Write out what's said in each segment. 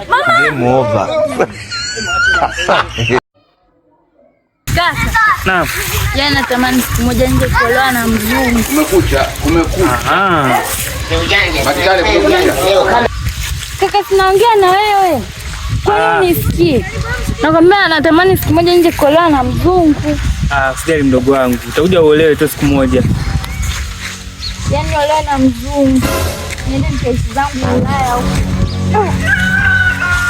Game over. Kaka. Naam. Yaani natamani siku moja nje kuolewa na mzungu. Kumekucha. Aha. Kaka, sinaongea na wewe. Kwa nini nisikie? Nakwambia natamani siku moja nje kuolewa na mzungu. Usijali mdogo wangu. Utakuja uolewe tu siku moja. Yaani olewa na mzungu. Niende nikaishi zangu Ulaya huko.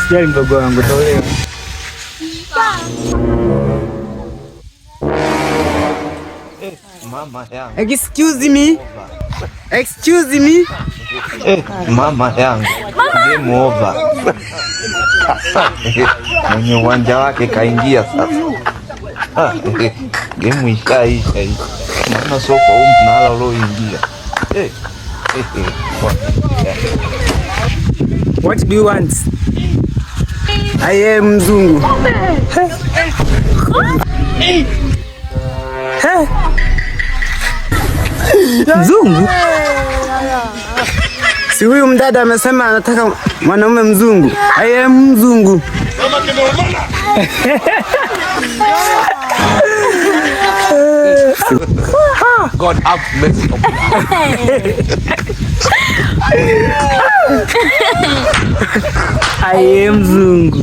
Usijali mdogo wangu, utaolewa. Mama yangu. Excuse me. Excuse me. Mama yangu. Game over. Mwenye uwanja wake kaingia sasa. Game ishaisha hii. Maana sofa huu mnala ulioingia. What do you want? I am mzungu. Mzungu? Si huyu mdada amesema anataka mwanaume mzungu. I am mzungu. God have mercy upon I am mzungu.